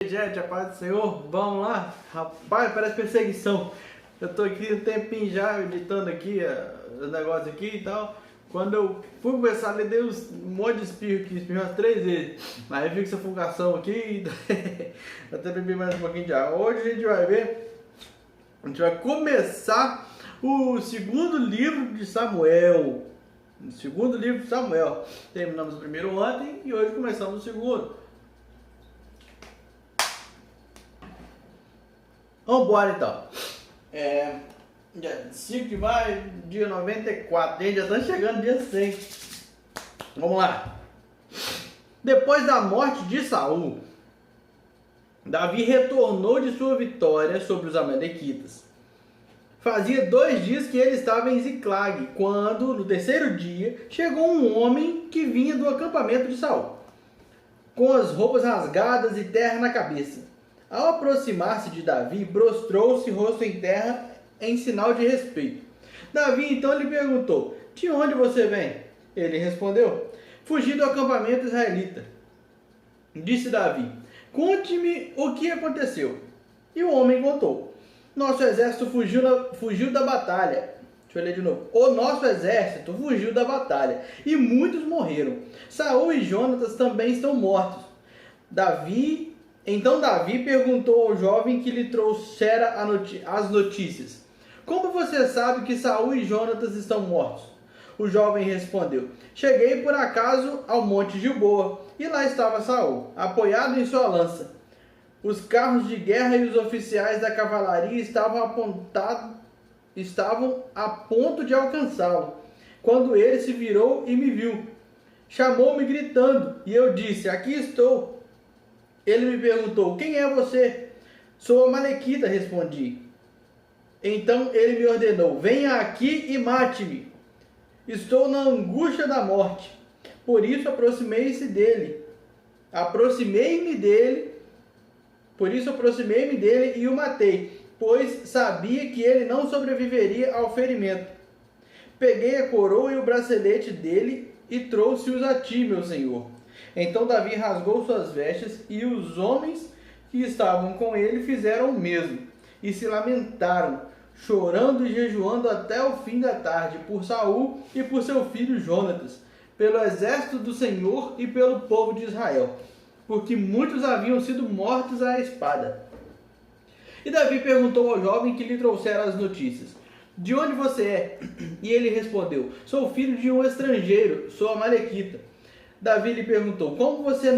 Gente, a paz do Senhor, vamos lá? Rapaz, parece perseguição. Eu tô aqui um tempinho já editando aqui os negócios aqui e tal. Quando eu fui começar a ler, dei um monte de espirro aqui, espirrou umas 3 vezes. Aí eu vi com essa fungação aqui, até bebi mais um pouquinho de água. Hoje a gente vai ver, a gente vai começar o segundo livro de Samuel. O segundo livro de Samuel. Terminamos o primeiro ontem e hoje começamos o segundo. Vamos embora então. Dia 5 de maio, dia 94. Gente, já estamos chegando dia 100. Vamos lá. Depois da morte de Saul, Davi retornou de sua vitória sobre os amalequitas. Fazia 2 dias que ele estava em Ziclag, quando, no terceiro dia, chegou um homem que vinha do acampamento de Saul, com as roupas rasgadas e terra na cabeça. Ao aproximar-se de Davi, prostrou-se rosto em terra em sinal de respeito. Davi então lhe perguntou: de onde você vem? Ele respondeu: fugi do acampamento israelita. Disse Davi: conte-me o que aconteceu. E o homem contou: nosso exército fugiu da batalha. Deixa eu ler de novo. O nosso exército fugiu da batalha e muitos morreram. Saul e Jonatas também estão mortos. Então Davi perguntou ao jovem que lhe trouxera as notícias: como você sabe que Saul e Jonatas estão mortos? O jovem respondeu: cheguei por acaso ao monte Gilboa, e lá estava Saul, apoiado em sua lança. Os carros de guerra e os oficiais da cavalaria estavam a ponto de alcançá-lo, quando ele se virou e me viu. Chamou-me gritando, e eu disse: aqui estou. Ele me perguntou: quem é você? Sou amalequita, respondi. Então ele me ordenou: venha aqui e mate-me. Estou na angústia da morte. Por isso aproximei-me dele e o matei, pois sabia que ele não sobreviveria ao ferimento. Peguei a coroa e o bracelete dele e trouxe-os a ti, meu senhor. Então Davi rasgou suas vestes, e os homens que estavam com ele fizeram o mesmo, e se lamentaram, chorando e jejuando até o fim da tarde, por Saul e por seu filho Jonatas, pelo exército do Senhor e pelo povo de Israel, porque muitos haviam sido mortos à espada. E Davi perguntou ao jovem que lhe trouxera as notícias: de onde você é? E ele respondeu: sou filho de um estrangeiro, sou amalequita. Davi lhe perguntou: como você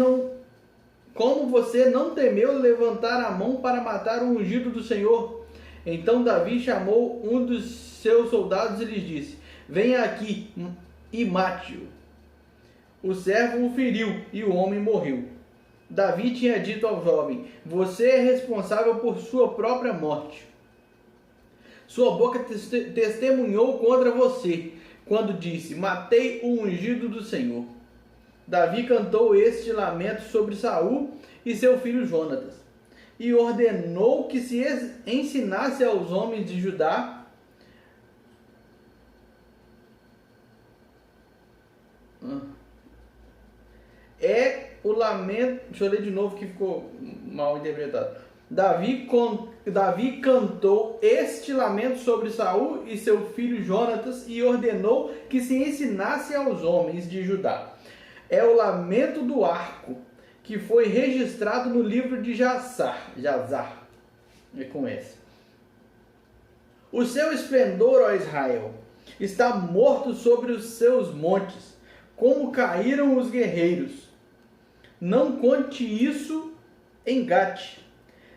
não temeu levantar a mão para matar o ungido do Senhor? Então Davi chamou um dos seus soldados e lhes disse: venha aqui e mate-o. O servo o feriu e o homem morreu. Davi tinha dito ao jovem: você é responsável por sua própria morte. Sua boca testemunhou contra você, quando disse: matei o ungido do Senhor. Davi cantou este lamento sobre Saul e seu filho Jonatas, e ordenou que se ensinasse aos homens de Judá o lamento. Deixa eu ler de novo que ficou mal interpretado. Davi cantou este lamento sobre Saul e seu filho Jonatas e ordenou que se ensinasse aos homens de Judá. É o lamento do arco, que foi registrado no livro de Jazar. É com S. O seu esplendor, ó Israel, está morto sobre os seus montes, como caíram os guerreiros. Não conte isso em Gate.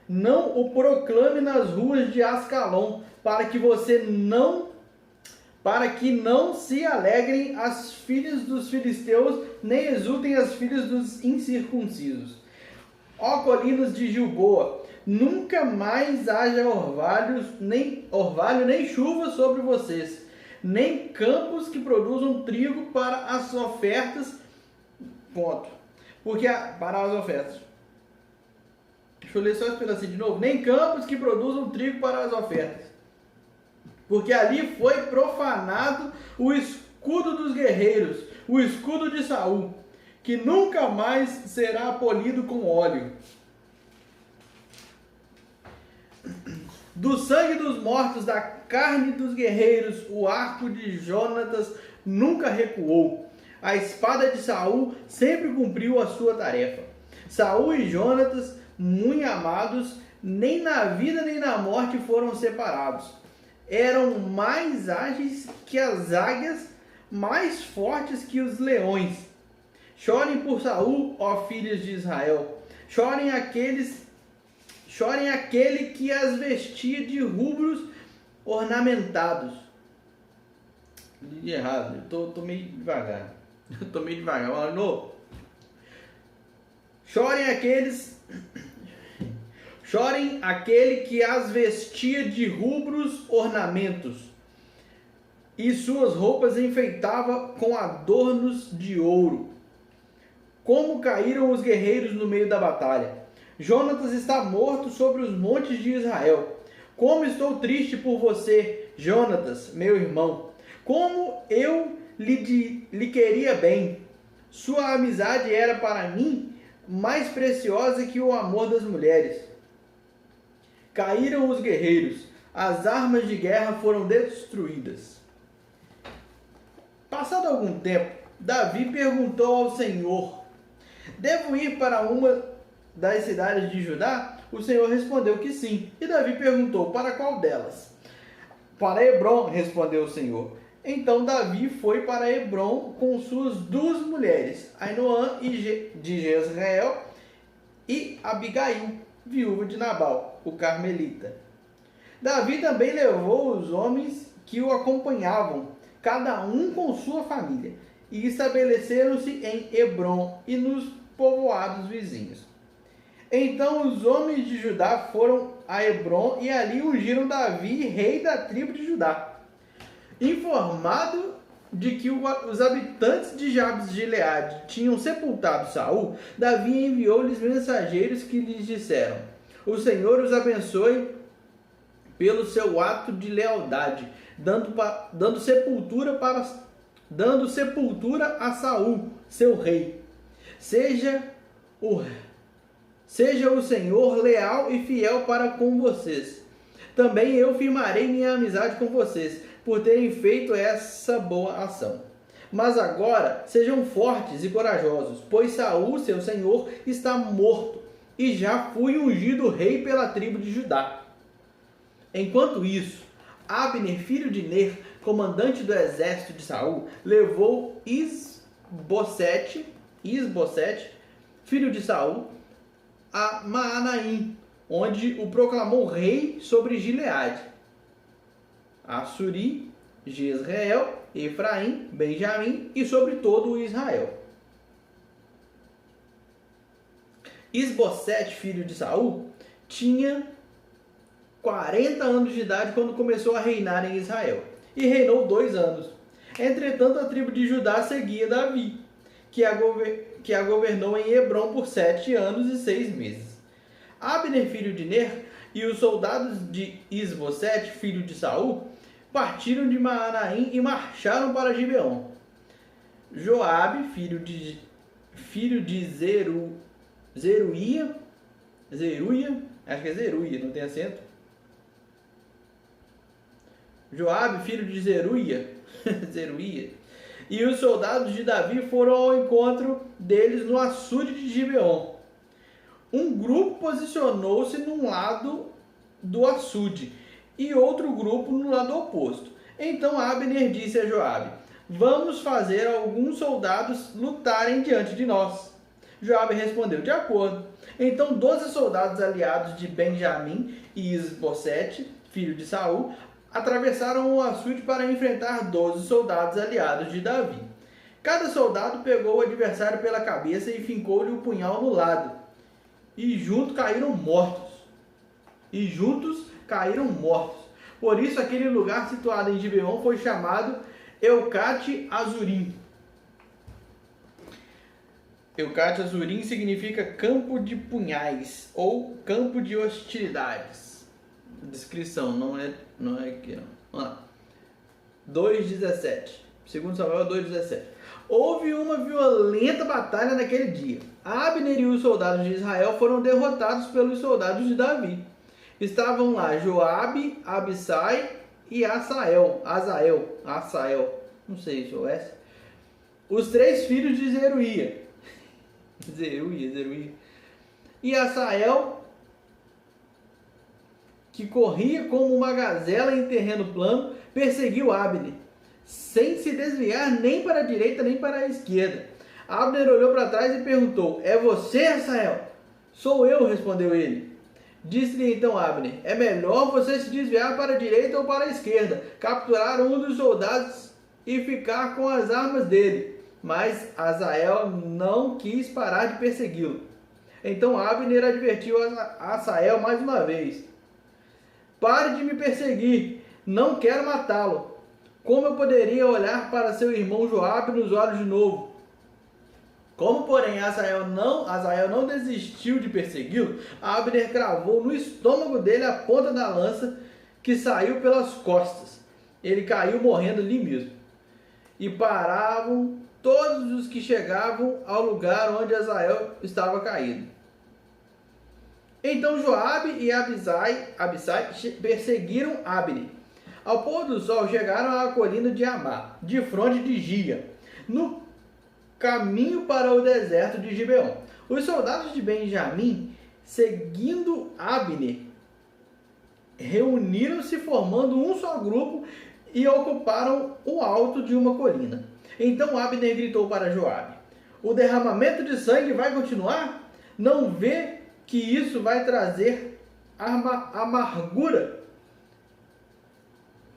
Não o proclame nas ruas de Ascalon, para que não se alegrem as filhas dos filisteus, nem exultem as filhas dos incircuncisos. Ó colinas de Gilboa, nunca mais haja orvalho nem chuva sobre vocês, nem campos que produzam trigo para as ofertas. Para as ofertas. Deixa eu ler só esse pedacinho de novo. Nem campos que produzam trigo para as ofertas, porque ali foi profanado o escudo dos guerreiros, o escudo de Saul, que nunca mais será polido com óleo. Do sangue dos mortos, da carne dos guerreiros, o arco de Jonatas nunca recuou. A espada de Saul sempre cumpriu a sua tarefa. Saul e Jonatas, muito amados, nem na vida nem na morte foram separados. Eram mais ágeis que as águias, mais fortes que os leões. Chorem por Saul, ó filhos de Israel. Chorem aquele que as vestia de rubros ornamentados. Li de errado, eu tô meio devagar. Vamos lá de novo. Chorem aquele que as vestia de rubros ornamentos, e suas roupas enfeitava com adornos de ouro. Como caíram os guerreiros no meio da batalha! Jonatas está morto sobre os montes de Israel. Como estou triste por você, Jonatas, meu irmão! Como eu lhe queria bem! Sua amizade era para mim mais preciosa que o amor das mulheres. Caíram os guerreiros, as armas de guerra foram destruídas. Passado algum tempo, Davi perguntou ao Senhor: devo ir para uma das cidades de Judá? O Senhor respondeu que sim. E Davi perguntou: para qual delas? Para Hebrom, respondeu o Senhor. Então Davi foi para Hebrom com suas duas mulheres, Ainoã de Jezreel e Abigail, viúva de Nabal, o carmelita. Davi também levou os homens que o acompanhavam, cada um com sua família, e estabeleceram-se em Hebrom e nos povoados vizinhos. Então os homens de Judá foram a Hebrom e ali ungiram Davi, rei da tribo de Judá. Informado de que os habitantes de Jabes de Gileade tinham sepultado Saul, Davi enviou-lhes mensageiros que lhes disseram: o Senhor os abençoe pelo seu ato de lealdade, dando sepultura a Saul, seu rei. Seja o Senhor leal e fiel para com vocês. Também eu firmarei minha amizade com vocês, por terem feito essa boa ação. Mas agora sejam fortes e corajosos, pois Saul, seu senhor, está morto, e já fui ungido rei pela tribo de Judá. Enquanto isso, Abner, filho de Ner, comandante do exército de Saul, levou Isbosete, filho de Saul, a Maanaim, onde o proclamou rei sobre Gileade, Assuri, Jezreel, Efraim, Benjamim e sobre todo o Israel. Isbosete, filho de Saul, tinha 40 anos de idade quando começou a reinar em Israel, e reinou 2 anos. Entretanto, a tribo de Judá seguia Davi, que a governou em Hebrom por 7 anos e 6 meses. Abner, filho de Ner, e os soldados de Isbosete, filho de Saul, partiram de Maanaim e marcharam para Gibeon. Joabe, filho de Zeruia, acho que é Zeruia, não tem acento. Joabe, filho de Zeruia, e os soldados de Davi foram ao encontro deles no açude de Gibeon. Um grupo posicionou-se num lado do açude e outro grupo no lado oposto. Então Abner disse a Joabe: vamos fazer alguns soldados lutarem diante de nós. Joabe respondeu: de acordo. Então 12 soldados aliados de Benjamim e Isbosete, filho de Saul, atravessaram o açude para enfrentar 12 soldados aliados de Davi. Cada soldado pegou o adversário pela cabeça e fincou-lhe o punhal no lado. E juntos caíram mortos. Por isso aquele lugar situado em Gibeon foi chamado Eucate Azurim. Eucate Azurim significa campo de punhais ou campo de hostilidades. Descrição, não é aqui não. Vamos lá. 2:17. Segundo Samuel 2:17. Houve uma violenta batalha naquele dia. Abner e os soldados de Israel foram derrotados pelos soldados de Davi. estavam lá Joabe, Abissai e Asael, não sei se é esse, os 3 filhos de Zeruia. E Asael, que corria como uma gazela em terreno plano, perseguiu Abner, sem se desviar nem para a direita nem para a esquerda. Abner olhou para trás e perguntou: é você, Asael? Sou eu, respondeu ele. Disse-lhe então Abner: é melhor você se desviar para a direita ou para a esquerda, capturar um dos soldados e ficar com as armas dele. Mas Asael não quis parar de persegui-lo. Então Abner advertiu a Asael mais uma vez: pare de me perseguir, não quero matá-lo. Como eu poderia olhar para seu irmão Joabe nos olhos de novo? Como, porém, Asael não desistiu de persegui-lo, Abner cravou no estômago dele a ponta da lança que saiu pelas costas. Ele caiu morrendo ali mesmo. E paravam todos os que chegavam ao lugar onde Asael estava caído. Então Joabe e Abissai perseguiram Abner. Ao pôr do sol chegaram à colina de Amá, de fronte de Gia, no caminho para o deserto de Gibeon. Os soldados de Benjamim, seguindo Abner, reuniram-se formando um só grupo e ocuparam o alto de uma colina. Então Abner gritou para Joabe: o derramamento de sangue vai continuar? Não vê que isso vai trazer amargura?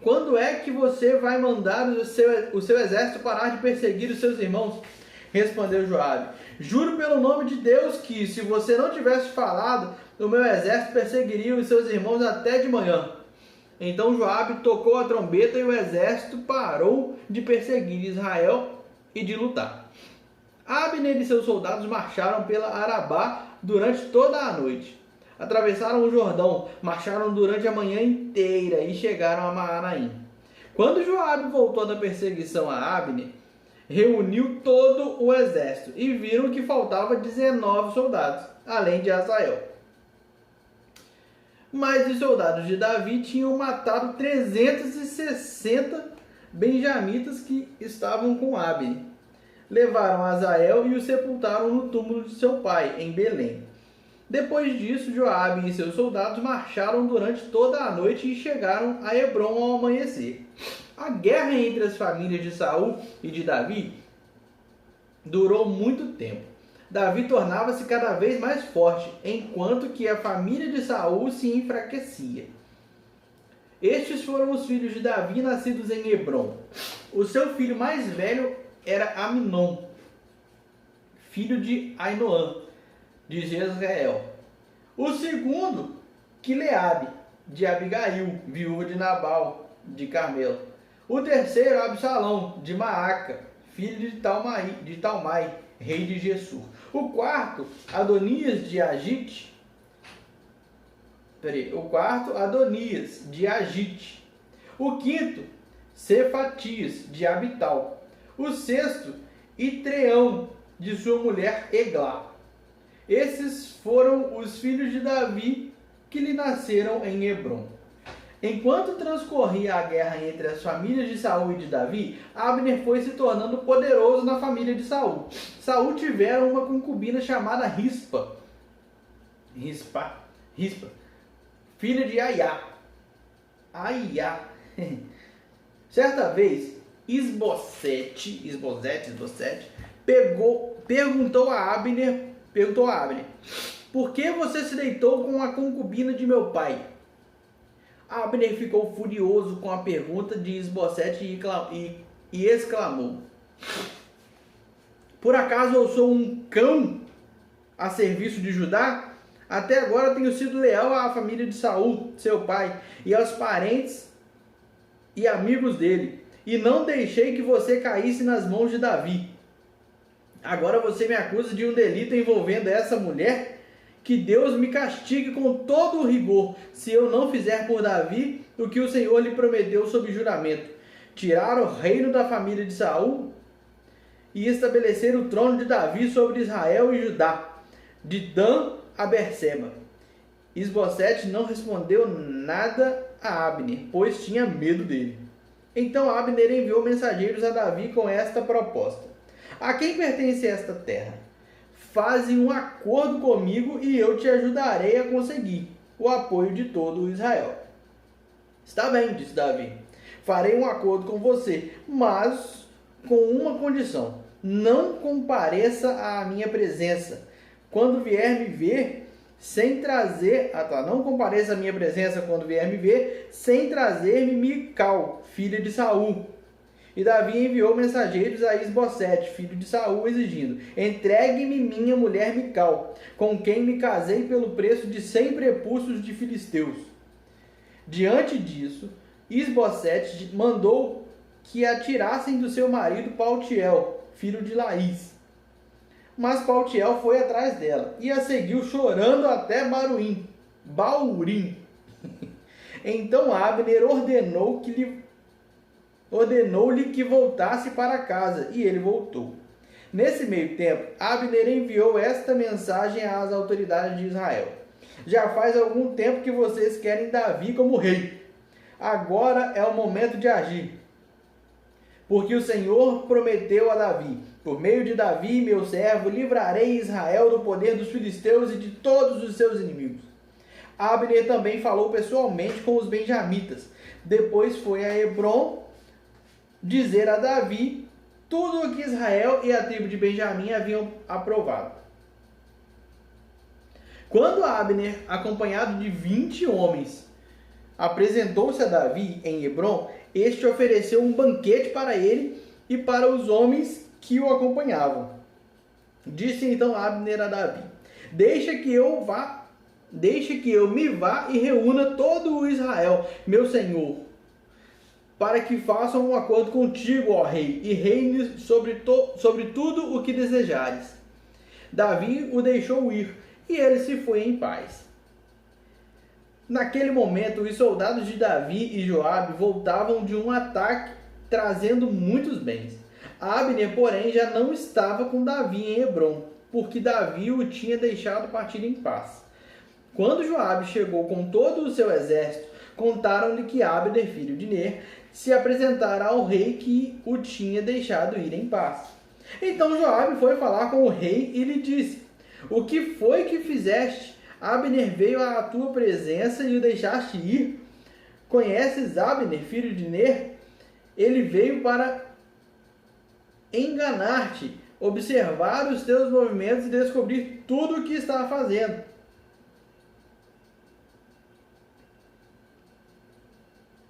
Quando é que você vai mandar o seu exército parar de perseguir os seus irmãos? Respondeu Joabe: juro pelo nome de Deus que, se você não tivesse falado, o meu exército perseguiria os seus irmãos até de manhã. Então Joabe tocou a trombeta e o exército parou de perseguir Israel e de lutar. Abner e seus soldados marcharam pela Arabá durante toda a noite. Atravessaram o Jordão, marcharam durante a manhã inteira e chegaram a Maanaim. Quando Joabe voltou da perseguição a Abner, reuniu todo o exército e viram que faltava 19 soldados, além de Asael. Mas os soldados de Davi tinham matado 360 benjamitas que estavam com Abner. Levaram Asael e o sepultaram no túmulo de seu pai, em Belém. Depois disso, Joabe e seus soldados marcharam durante toda a noite e chegaram a Hebrom ao amanhecer. A guerra entre as famílias de Saul e de Davi durou muito tempo. Davi tornava-se cada vez mais forte, enquanto que a família de Saul se enfraquecia. Estes foram os filhos de Davi nascidos em Hebrom. O seu filho mais velho era Aminon, filho de Ainoã, de Jezreel. O segundo, Quileabe, de Abigail, viúva de Nabal, de Carmelo. O terceiro, Absalão, de Maaca, filho de Talmai, rei de Gessur. O quarto, Adonias, de Agite. O quinto, Cefatias, de Abital. O sexto, Itreão, de sua mulher Eglá. Esses foram os filhos de Davi que lhe nasceram em Hebrom. Enquanto transcorria a guerra entre as famílias de Saul e de Davi, Abner foi se tornando poderoso na família de Saul. Saul tivera uma concubina chamada Rispa, filha de Aiá. Certa vez, Isbosete perguntou a Abner: por que você se deitou com a concubina de meu pai? Abner ficou furioso com a pergunta de Isbosete e exclamou: por acaso eu sou um cão a serviço de Judá? Até agora tenho sido leal à família de Saul, seu pai, e aos parentes e amigos dele, e não deixei que você caísse nas mãos de Davi. Agora você me acusa de um delito envolvendo essa mulher? Que Deus me castigue com todo o rigor, se eu não fizer por Davi o que o Senhor lhe prometeu sob juramento: tirar o reino da família de Saul e estabelecer o trono de Davi sobre Israel e Judá, de Dan a Berseba. Isbosete não respondeu nada a Abner, pois tinha medo dele. Então Abner enviou mensageiros a Davi com esta proposta: a quem pertence esta terra? Faze um acordo comigo e eu te ajudarei a conseguir o apoio de todo o Israel. Está bem, disse Davi. Farei um acordo com você, mas com uma condição: não compareça à minha presença quando vier me ver sem trazer... não compareça à minha presença quando vier me ver sem trazer-me Mical, filha de Saul. E Davi enviou mensageiros a Isbosete, filho de Saul, exigindo: entregue-me minha mulher Mical, com quem me casei pelo preço de 100 prepúcios de filisteus. Diante disso, Isbosete mandou que a tirassem do seu marido Paltiel, filho de Laís. Mas Paltiel foi atrás dela e a seguiu chorando até Baurim. Então Abner ordenou-lhe que voltasse para casa, e ele voltou. Nesse meio tempo, Abner enviou esta mensagem às autoridades de Israel: já faz algum tempo que vocês querem Davi como rei. Agora é o momento de agir, porque o Senhor prometeu a Davi: por meio de Davi, meu servo, livrarei Israel do poder dos filisteus e de todos os seus inimigos. Abner também falou pessoalmente com os benjamitas. Depois foi a Hebrom dizer a Davi tudo o que Israel e a tribo de Benjamim haviam aprovado. Quando Abner, acompanhado de 20 homens, apresentou-se a Davi em Hebrom, este ofereceu um banquete para ele e para os homens que o acompanhavam. Disse então Abner a Davi: deixa que eu me vá e reúna todo o Israel, meu senhor, para que façam um acordo contigo, ó rei, e reine sobre tudo o que desejares. Davi o deixou ir, e ele se foi em paz. Naquele momento, os soldados de Davi e Joabe voltavam de um ataque, trazendo muitos bens. Abner, porém, já não estava com Davi em Hebrom, porque Davi o tinha deixado partir em paz. Quando Joabe chegou com todo o seu exército, contaram-lhe que Abner, filho de Ner, se apresentara ao rei que o tinha deixado ir em paz. Então Joabe foi falar com o rei e lhe disse: o que foi que fizeste? Abner veio à tua presença e o deixaste ir. Conheces Abner, filho de Ner? Ele veio para enganar-te, observar os teus movimentos e descobrir tudo o que está fazendo.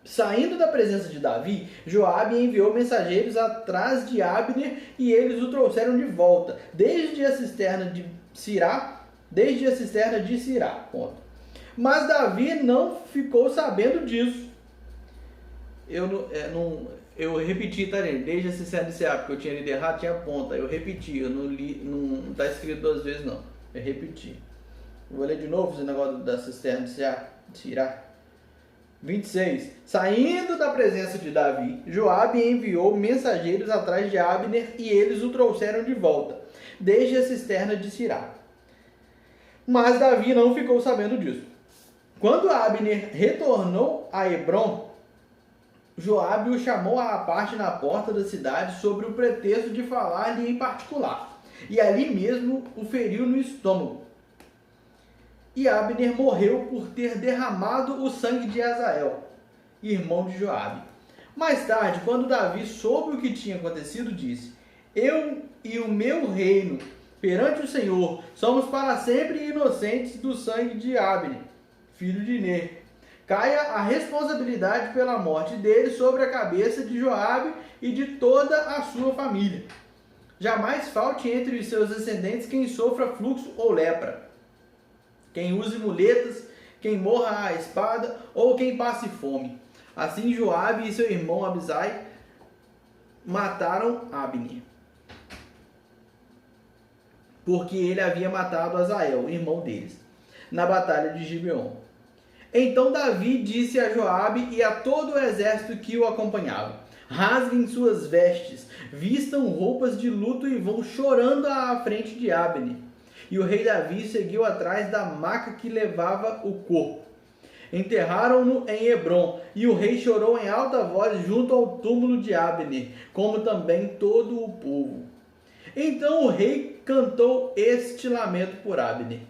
Saindo da presença de Davi, Joabe enviou mensageiros atrás de Abner e eles o trouxeram de volta, desde a cisterna de Sirá. Mas Davi não ficou sabendo disso. Eu repeti, tá, gente? Desde a cisterna de Sirá, porque eu tinha lido errado, tinha ponta. Eu repeti, eu não li, não está escrito 2 vezes, não. Eu repeti. Eu vou ler de novo esse negócio da cisterna de Sirá. 26. Saindo da presença de Davi, Joabe enviou mensageiros atrás de Abner e eles o trouxeram de volta, desde a cisterna de Sirá. Mas Davi não ficou sabendo disso. Quando Abner retornou a Hebrom, Joabe o chamou à parte na porta da cidade sob o pretexto de falar-lhe em particular, e ali mesmo o feriu no estômago. E Abner morreu por ter derramado o sangue de Azael, irmão de Joabe. Mais tarde, quando Davi soube o que tinha acontecido, disse: eu e o meu reino perante o Senhor somos para sempre inocentes do sangue de Abner, filho de Ner. Caia a responsabilidade pela morte dele sobre a cabeça de Joabe e de toda a sua família. Jamais falte entre os seus descendentes quem sofra fluxo ou lepra, quem use muletas, quem morra à espada ou quem passe fome. Assim Joabe e seu irmão Abisai mataram Abner, porque ele havia matado Azael, irmão deles, na batalha de Gibeon. Então Davi disse a Joabe e a todo o exército que o acompanhava: rasguem suas vestes, vistam roupas de luto e vão chorando à frente de Abner. e o rei Davi seguiu atrás da maca que levava o corpo. Enterraram-no em Hebrom, e o rei chorou em alta voz junto ao túmulo de Abner, como também todo o povo. Então o rei cantou este lamento por Abner.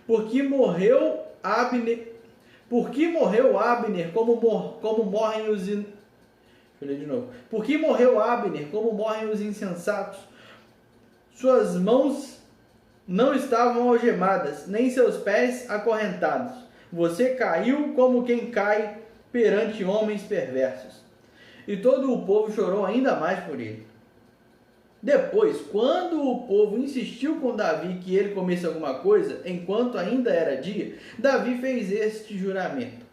Porque morreu Abner como morrem os Porque morreu Abner como morrem os insensatos. Suas mãos não estavam algemadas, nem seus pés acorrentados. Você caiu como quem cai perante homens perversos. E todo o povo chorou ainda mais por ele. Depois, quando o povo insistiu com Davi que ele comesse alguma coisa, enquanto ainda era dia, Davi fez este juramento: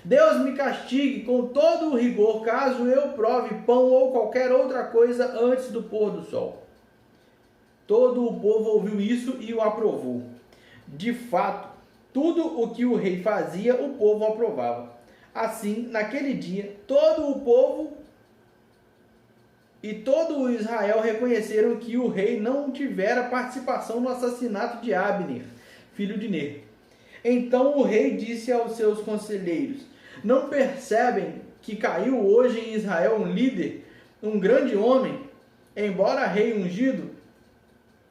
Deus me castigue com todo o rigor, caso eu prove pão ou qualquer outra coisa antes do pôr do sol. Todo o povo ouviu isso e o aprovou. De fato, tudo o que o rei fazia, o povo aprovava. Assim, naquele dia, todo o povo e todo o Israel reconheceram que o rei não tivera participação no assassinato de Abner, filho de Ner. Então o rei disse aos seus conselheiros: Não percebem que caiu hoje em Israel um líder, um grande homem? Embora rei ungido,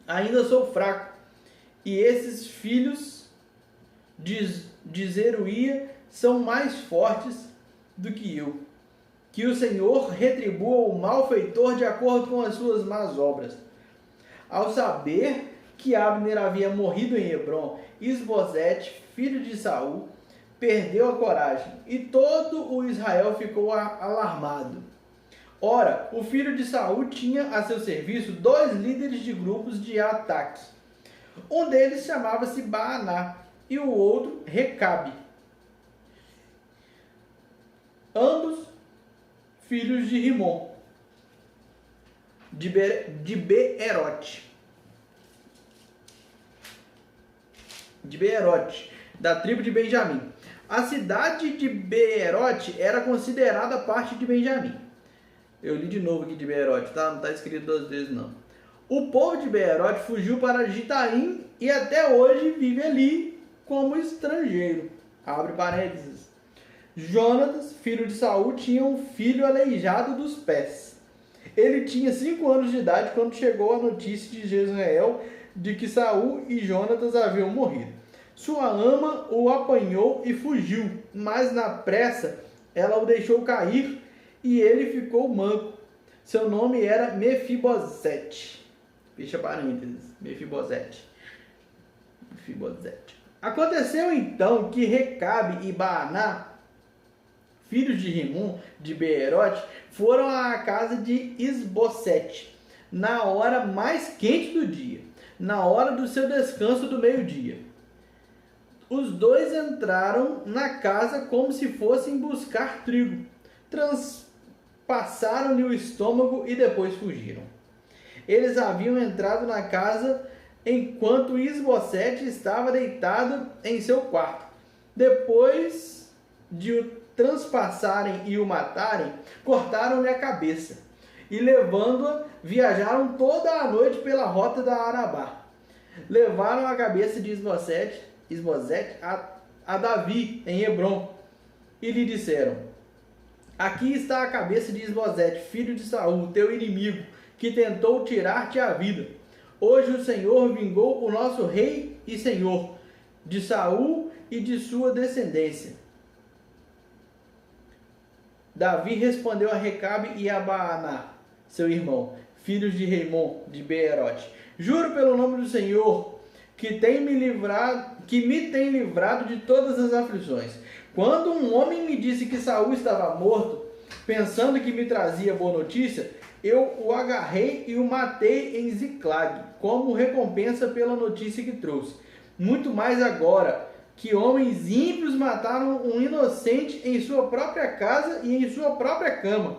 ainda sou fraco. E esses filhos de Zeruia são mais fortes do que eu. Que o Senhor retribua o malfeitor de acordo com as suas más obras. Ao saber que Abner havia morrido em Hebrom, Isbosete, filho de Saul, perdeu a coragem, e todo o Israel ficou alarmado. Ora, o filho de Saul tinha a seu serviço 2 líderes de grupos de ataque. Um deles chamava-se Baaná e o outro Recabe. Ambos filhos de Rimon, de Beerote, da tribo de Benjamim. A cidade de Beerote era considerada parte de Benjamim. Eu li de novo aqui de Beerote, tá? Não está escrito 2 vezes não. O povo de Beerote fugiu para Gitaim e até hoje vive ali como estrangeiro. Abre parênteses. Jonatas, filho de Saul, tinha um filho aleijado dos pés. Ele tinha 5 anos de idade quando chegou a notícia de Jezreel de que Saul e Jonatas haviam morrido. Sua ama o apanhou e fugiu, mas na pressa ela o deixou cair e ele ficou manco. Seu nome era Mefibosete. Fecha parênteses. Mefibosete. Aconteceu então que Recabe e Baaná, filhos de Rimon, de Beerote, foram à casa de Isbosete, na hora mais quente do dia, na hora do seu descanso do meio-dia. Os 2 entraram na casa como se fossem buscar trigo, transpassaram-lhe o estômago e depois fugiram. Eles haviam entrado na casa enquanto Isbosete estava deitado em seu quarto. Depois de o transpassarem e o matarem, cortaram-lhe a cabeça, e levando-a, viajaram toda a noite pela rota da Arabá. Levaram a cabeça de Isbosete a Davi, em Hebrom, e lhe disseram: Aqui está a cabeça de Isbosete, filho de Saul, teu inimigo, que tentou tirar-te a vida. Hoje o Senhor vingou o nosso rei e senhor, de Saul e de sua descendência. Davi respondeu a Recabe e a Baaná, seu irmão, filhos de Rimon, de Beerote: Juro pelo nome do Senhor, que me tem livrado de todas as aflições. Quando um homem me disse que Saul estava morto, pensando que me trazia boa notícia, eu o agarrei e o matei em Ziclag, como recompensa pela notícia que trouxe. Muito mais agora que homens ímpios mataram um inocente em sua própria casa e em sua própria cama.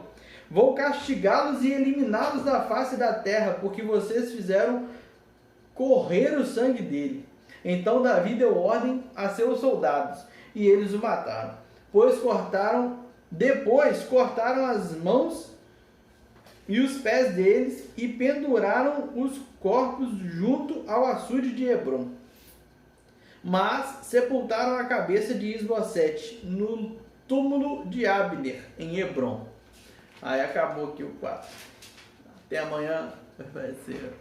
Vou castigá-los e eliminá-los da face da terra, porque vocês fizeram correr o sangue dele. Então Davi deu ordem a seus soldados, e eles o mataram. Depois cortaram as mãos e os pés deles e penduraram os corpos junto ao açude de Hebron. Mas sepultaram a cabeça de Isbosete no túmulo de Abner, em Hebron. Aí acabou aqui o 4. Até amanhã. Vai ser.